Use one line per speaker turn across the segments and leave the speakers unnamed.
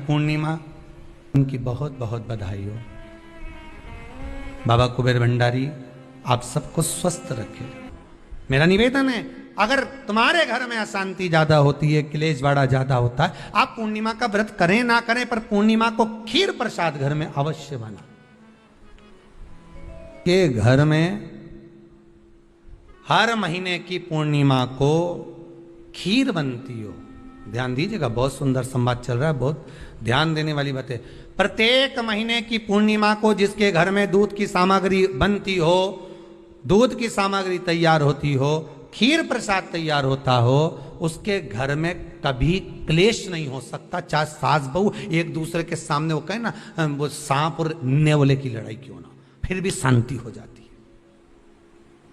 पूर्णिमा, उनकी बहुत बहुत बधाई हो। बाबा कुबेर भंडारी आप सबको स्वस्थ रखे। मेरा निवेदन है, अगर तुम्हारे घर में अशांति ज्यादा होती है, क्लेश बड़ा ज्यादा होता है, आप पूर्णिमा का व्रत करें ना करें, पर पूर्णिमा को खीर प्रसाद घर में अवश्य बना के घर में हर महीने की पूर्णिमा को खीर बनती हो। ध्यान दीजिएगा, बहुत सुंदर संवाद चल रहा है, बहुत ध्यान देने वाली बात है। प्रत्येक महीने की पूर्णिमा को जिसके घर में दूध की सामग्री बनती हो, दूध की सामग्री तैयार होती हो, खीर प्रसाद तैयार होता हो, उसके घर में कभी क्लेश नहीं हो सकता। चाहे सास बहू एक दूसरे के सामने वो कहे ना, वो सांप और नेवले की लड़ाई क्यों ना, फिर भी शांति हो जाती है।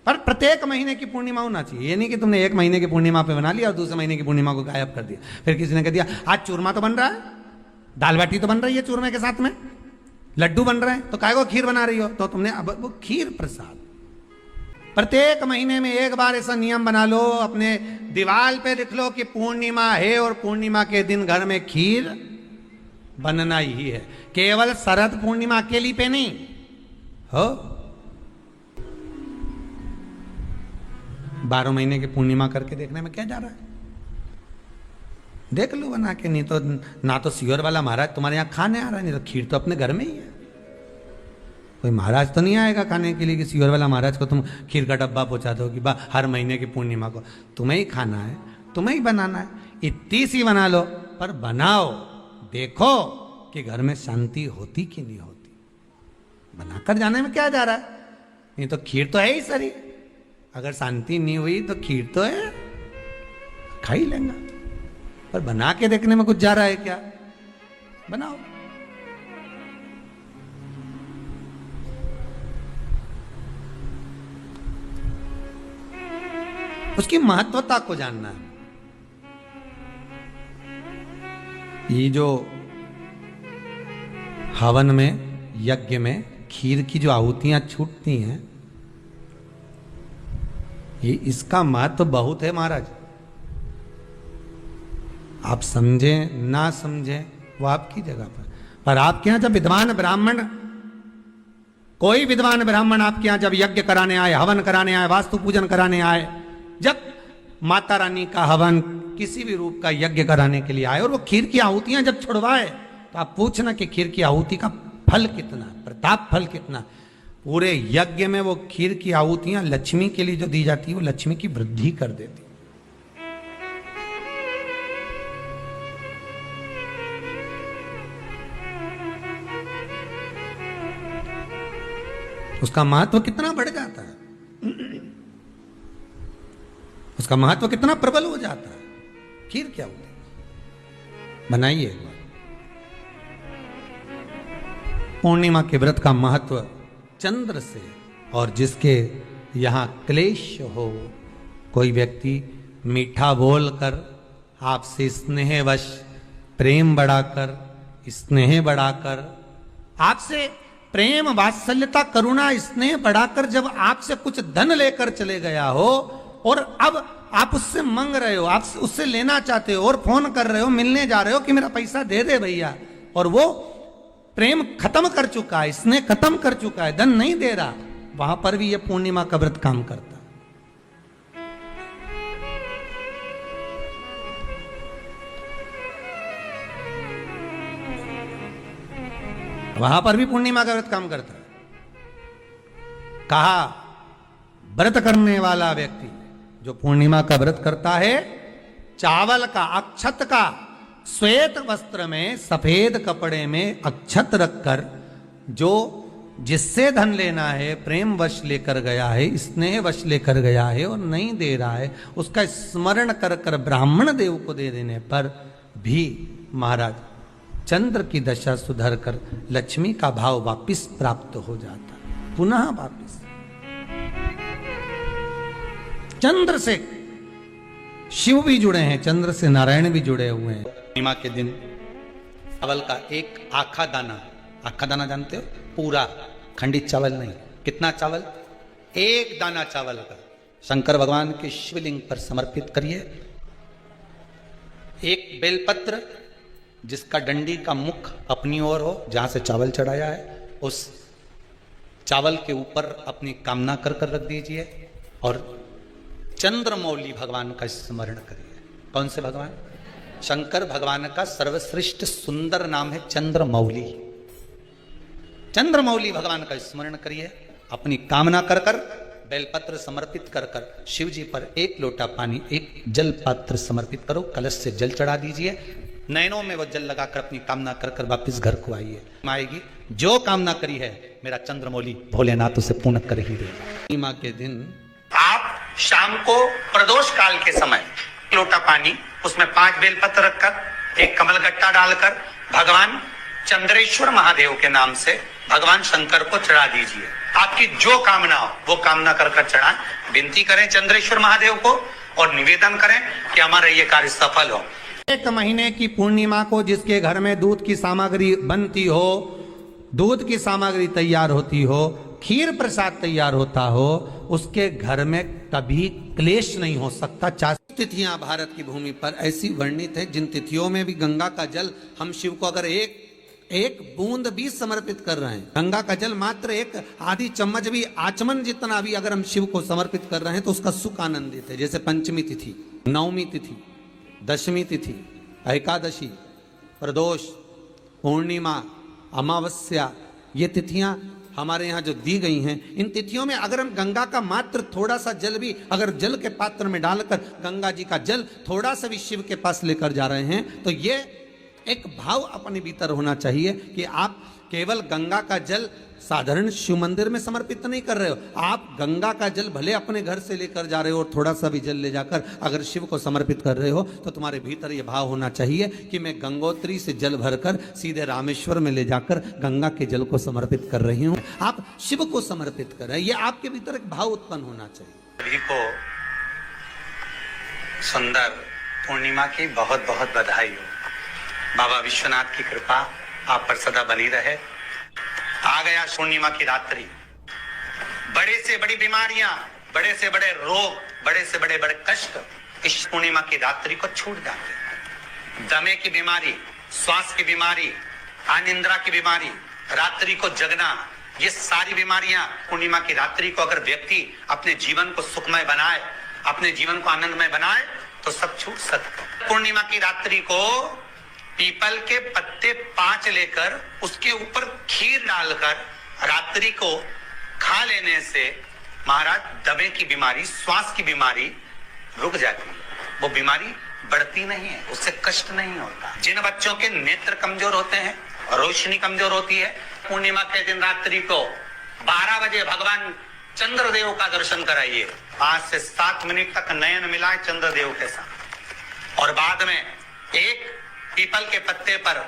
पर प्रत्येक महीने की पूर्णिमा होना चाहिए। ये नहीं कि तुमने एक महीने की पूर्णिमा पे बना लिया और दूसरे महीने की पूर्णिमा को गायब कर दिया। फिर किसी ने कह दिया आज चूरमा तो बन रहा है, दाल बाटी तो बन रही है चूरमे के साथ में, लड्डू बन रहे हैं, तो काहे को खीर बना रही हो? तो तुमने अब वो खीर प्रसाद प्रत्येक महीने में एक बार ऐसा नियम बना लो, अपने दीवार पे लिख लो कि पूर्णिमा है और पूर्णिमा के दिन घर में खीर बनना ही है। केवल शरद पूर्णिमा अकेली पे नहीं हो, 12 महीने की पूर्णिमा करके देखने में क्या जा रहा है? देख लो बना के। नहीं तो ना तो सियोर वाला महाराज तुम्हारे यहाँ खाने आ रहा है, नहीं तो खीर तो अपने घर में ही है। कोई महाराज तो नहीं आएगा खाने के लिए कि सियोर वाला महाराज को तुम खीर का डब्बा पहुंचा दो कि हर महीने की पूर्णिमा को तुम्हें ही खाना है, तुम्हें ही बनाना है। इतनी सी बना लो, पर बनाओ, देखो कि घर में शांति होती कि नहीं होती। बनाकर जाने में क्या जा रहा है? नहीं तो खीर तो है ही सरी, अगर शांति नहीं हुई तो खीर तो है, खा ही लेंगे। पर बना के देखने में कुछ जा रहा है क्या? बनाओ। उसकी महत्वता को जानना है। ये जो हवन में, यज्ञ में खीर की जो आहुतियां छूटती हैं, ये इसका महत्व बहुत है महाराज। आप समझे ना समझे वो आपकी जगह पर आपके यहां जब विद्वान ब्राह्मण, कोई विद्वान ब्राह्मण आपके यहां जब यज्ञ कराने आए, हवन कराने आए, वास्तु पूजन कराने आए, जब माता रानी का हवन, किसी भी रूप का यज्ञ कराने के लिए आए और वो खीर की आहुतियां जब छुड़वाए, तो आप पूछना कि खीर की आहुति का फल कितना, प्रताप फल कितना। पूरे यज्ञ में वो खीर की आहुतियां लक्ष्मी के लिए जो दी जाती है, वो लक्ष्मी की वृद्धि कर देती। उसका महत्व कितना बढ़ जाता है, उसका महत्व कितना प्रबल हो जाता है। खीर क्या होती है? बनाइए एक बार। पूर्णिमा के व्रत का महत्व चंद्र से, और जिसके यहां क्लेश हो, कोई व्यक्ति मीठा बोलकर आपसे स्नेहवश, प्रेम बढ़ाकर, स्नेह बढ़ाकर, आपसे प्रेम वात्सल्यता करुणा स्नेह बढ़ाकर जब आपसे कुछ धन लेकर चले गया हो और अब आप उससे मांग रहे हो, आप उससे लेना चाहते हो और फोन कर रहे हो, मिलने जा रहे हो कि मेरा पैसा दे दे भैया, और वो प्रेम खत्म कर चुका है, स्नेह खत्म कर चुका है, धन नहीं दे रहा, वहां पर भी ये पूर्णिमा का व्रत काम करता। वहां पर भी पूर्णिमा का व्रत काम करता है। कहा व्रत करने वाला व्यक्ति जो पूर्णिमा का व्रत करता है, चावल का, अक्षत का, श्वेत वस्त्र में, सफेद कपड़े में अक्षत रखकर, जो जिससे धन लेना है प्रेम वश लेकर गया है, स्नेह वश लेकर गया है और नहीं दे रहा है, उसका स्मरण कर कर ब्राह्मण देव को दे देने पर भी महाराज चंद्र की दशा सुधर कर लक्ष्मी का भाव वापिस प्राप्त हो जाता है, पुनः वापिस। चंद्र से शिव भी जुड़े हैं, चंद्र से नारायण भी जुड़े हुए हैं। पूर्णिमा के दिन चावल का एक आखा दाना, आखा दाना जानते हो, पूरा खंडित चावल नहीं, कितना चावल? एक दाना चावल का शंकर भगवान के शिवलिंग पर समर्पित करिए। एक बेलपत्र जिसका डंडी का मुख अपनी ओर हो, जहां से चावल चढ़ाया है उस चावल के ऊपर अपनी कामना कर कर रख दीजिए और चंद्रमौली भगवान का स्मरण करिए। कौन से भगवान? शंकर भगवान का सर्वश्रेष्ठ सुंदर नाम है चंद्रमौली। चंद्रमौली भगवान का स्मरण करिए, अपनी कामना कर कर बेलपत्र समर्पित कर कर शिव जी पर एक लोटा पानी, एक जल पात्र समर्पित करो, कलश से जल चढ़ा दीजिए, नयनों में वो जल लगाकर अपनी कामना कर कर वापिस घर को आइए। आएगी जो कामना करी है मेरा चंद्रमौली भोलेनाथ उसे पूर्ण कर ही देगा। पूर्णिमा के दिन आप शाम को प्रदोष काल के समय लोटा पानी, उसमें 5 बेलपत्र रखकर, एक कमल गट्टा डालकर भगवान चंद्रेश्वर महादेव के नाम से भगवान शंकर को चढ़ा दीजिए। आपकी जो कामना हो वो कामना कर कर चढ़ाएं, विनती करें चंद्रेश्वर महादेव को और निवेदन करें कि हमारा ये कार्य सफल हो। एक महीने की पूर्णिमा को जिसके घर में दूध की सामग्री बनती हो, दूध की सामग्री तैयार होती हो, खीर प्रसाद तैयार होता हो, उसके घर में कभी क्लेश नहीं हो सकता। 4 तिथियां भारत की भूमि पर ऐसी वर्णित है जिन तिथियों में भी गंगा का जल हम शिव को अगर एक बूंद भी समर्पित कर रहे हैं, गंगा का जल मात्र एक आधी चम्मच भी, आचमन जितना भी अगर हम शिव को समर्पित कर रहे हैं तो उसका सुख आनंदित है। जैसे पंचमी तिथि, नवमी तिथि, दशमी तिथि, एकादशी, प्रदोष, पूर्णिमा, अमावस्या, ये तिथियां हमारे यहाँ जो दी गई हैं, इन तिथियों में अगर हम गंगा का मात्र थोड़ा सा जल भी अगर जल के पात्र में डालकर गंगा जी का जल थोड़ा सा भी शिव के पास लेकर जा रहे हैं तो ये एक भाव अपने भीतर होना चाहिए कि आप केवल गंगा का जल साधारण शिव मंदिर में समर्पित नहीं कर रहे हो, आप गंगा का जल भले अपने घर से लेकर जा रहे हो और थोड़ा सा भी जल ले जाकर अगर शिव को समर्पित कर रहे हो तो तुम्हारे भीतर ये भाव होना चाहिए कि मैं गंगोत्री से जल भरकर सीधे रामेश्वर में ले जाकर गंगा के जल को समर्पित कर रही हूँ। आप शिव को समर्पित कर रहे हैं, ये आपके भीतर एक भाव उत्पन्न होना चाहिए।
सभी को सुंदर पूर्णिमा की बहुत बहुत बधाई हो। बाबा विश्वनाथ की कृपा आप पर सदा बनी रहे। आ गया पूर्णिमा की रात्रि, बड़े से बड़ी बीमारियां, बड़े से बड़े रोग, बड़े से बड़े बड़े कष्ट इस पूर्णिमा की रात्रि को छूट जाते हैं। दमे की बीमारी, श्वास की बीमारी, अनिद्रा की बीमारी, रात्रि को जगना, ये सारी बीमारियां पूर्णिमा की रात्रि को अगर व्यक्ति अपने जीवन को सुखमय बनाए, अपने जीवन को आनंदमय बनाए तो सब छूट सकते। पूर्णिमा की रात्रि को पीपल के पत्ते 5 लेकर उसके ऊपर खीर डालकर रात्रि को खा लेने से महाराज दमे की बीमारी, श्वास की बीमारी रुक जाती है। वो बीमारी बढ़ती नहीं है, उससे कष्ट नहीं होता। जिन बच्चों के नेत्र कमजोर होते हैं, रोशनी कमजोर होती है, पूर्णिमा के दिन रात्रि को 12 बजे भगवान चंद्रदेव का दर्शन कराइए। 5 से 7 मिनट तक नयन मिलाए चंद्रदेव के साथ और बाद में एक पीपल के पत्ते पर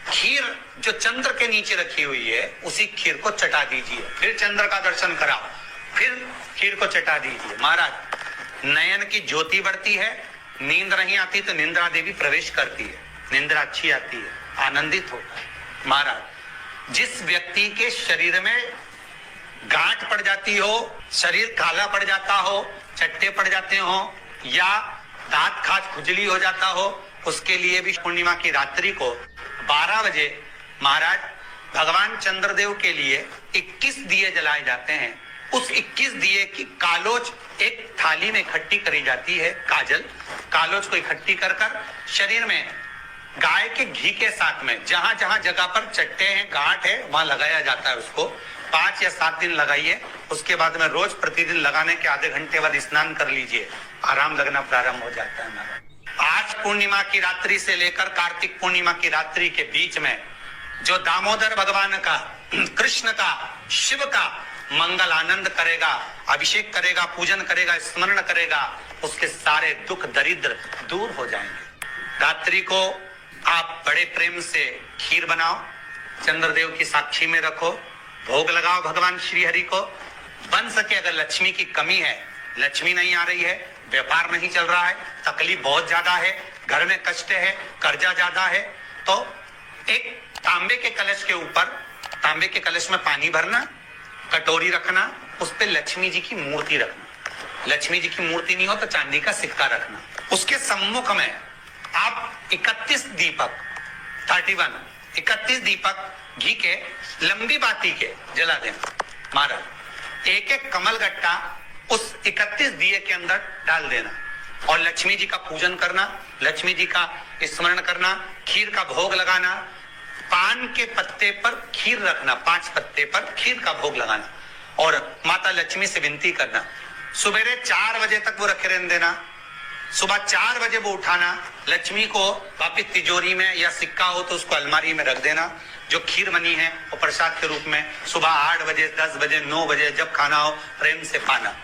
खीर जो चंद्र के नीचे रखी हुई है उसी खीर को चटा दीजिए। फिर चंद्र का दर्शन कराओ, फिर खीर को चटा दीजिए। महाराज नयन की ज्योति बढ़ती है, नींद नहीं आती तो निंद्रा देवी प्रवेश करती है, निंद्रा अच्छी आती है, आनंदित होता है। महाराज जिस व्यक्ति के शरीर में गांठ पड़ जाती हो, शरीर काला पड़ जाता हो, चट्टे पड़ जाते हो या दांत खाज खुजली हो जाता हो, उसके लिए भी पूर्णिमा की रात्रि को 12 बजे महाराज भगवान चंद्रदेव के लिए 21 दिए जलाए जाते हैं। उस 21 दिए की कालोच एक थाली में इकट्ठी करी जाती है। कालोच को इकट्ठी कर कर शरीर में गाय के घी के साथ में जहां जहां जगह पर चट्टे हैं, गांठ है, वहां लगाया जाता है। उसको 5 या 7 दिन लगाइए। उसके बाद में रोज प्रतिदिन लगाने के आधे घंटे बाद स्नान कर लीजिए, आराम लगना प्रारंभ हो जाता है। महाराज आज पूर्णिमा की रात्रि से लेकर कार्तिक पूर्णिमा की रात्रि के बीच में जो दामोदर भगवान का, कृष्ण का, शिव का मंगल आनंद करेगा, अभिषेक करेगा, पूजन करेगा, स्मरण करेगा, उसके सारे दुख दरिद्र दूर हो जाएंगे। रात्रि को आप बड़े प्रेम से खीर बनाओ, चंद्रदेव की साक्षी में रखो, भोग लगाओ भगवान श्री हरि को। बन सके अगर लक्ष्मी की कमी है, लक्ष्मी नहीं आ रही है, व्यापार नहीं चल रहा है, तकलीफ बहुत ज्यादा है, घर में कष्ट है, कर्जा ज्यादा है, तो एक तांबे के कलश के ऊपर, तांबे के कलश में पानी भरना, कटोरी रखना, उस पे लक्ष्मी जी की मूर्ति रखना। लक्ष्मी जी की मूर्ति नहीं हो तो चांदी का सिक्का रखना। उसके सम्मुख में आप 31 दीपक 31 दीपक घी के लंबी बाती के जला देना। महाराज एक एक कमल गट्टा उस 31 दिए के अंदर डाल देना और लक्ष्मी जी का पूजन करना, लक्ष्मी जी का स्मरण करना, खीर का भोग लगाना, पान के पत्ते पर खीर रखना, 5 पत्ते पर खीर का भोग लगाना और माता लक्ष्मी से विनती करना। सुबेरे 4 बजे तक वो रखे रहने देना, सुबह 4 बजे वो उठाना, लक्ष्मी को वापिस तिजोरी में या सिक्का हो तो उसको अलमारी में रख देना। जो खीर बनी है वो प्रसाद के रूप में सुबह 8 बजे, 10 बजे, 9 बजे जब खाना हो प्रेम से पाना।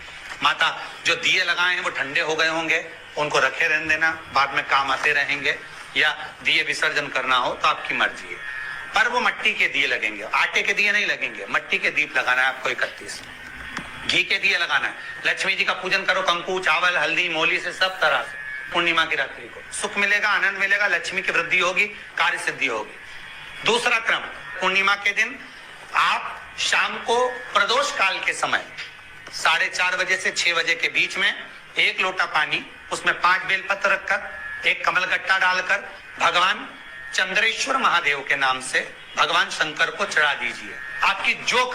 माता जो दिए लगाए हैं वो ठंडे हो गए होंगे, उनको रखे रहने देना, बाद में काम आते रहेंगे, या दिए विसर्जन करना हो तो आपकी मर्जी है। पर वो मट्टी के दिए लगेंगे, आटे के दिए नहीं लगेंगे, मट्टी के दीप लगाना है आपको। 31 घी के दिए लगाना है। लक्ष्मी जी का पूजन करो, कंकु, चावल, हल्दी, मोली से सब तरह से। पूर्णिमा की रात्रि को सुख मिलेगा, आनंद मिलेगा, लक्ष्मी की वृद्धि होगी, कार्य सिद्धि होगी। दूसरा क्रम, पूर्णिमा के दिन आप शाम को प्रदोष काल के समय 4:30 बजे से 6 बजे के बीच में 1 लोटा पानी, उसमें 5 बेलपत्र रखकर, 1 कमलगट्टा डालकर भगवान चंद्रेश्वर महादेव के नाम से भगवान शंकर को चढ़ा दीजिए। आपकी जो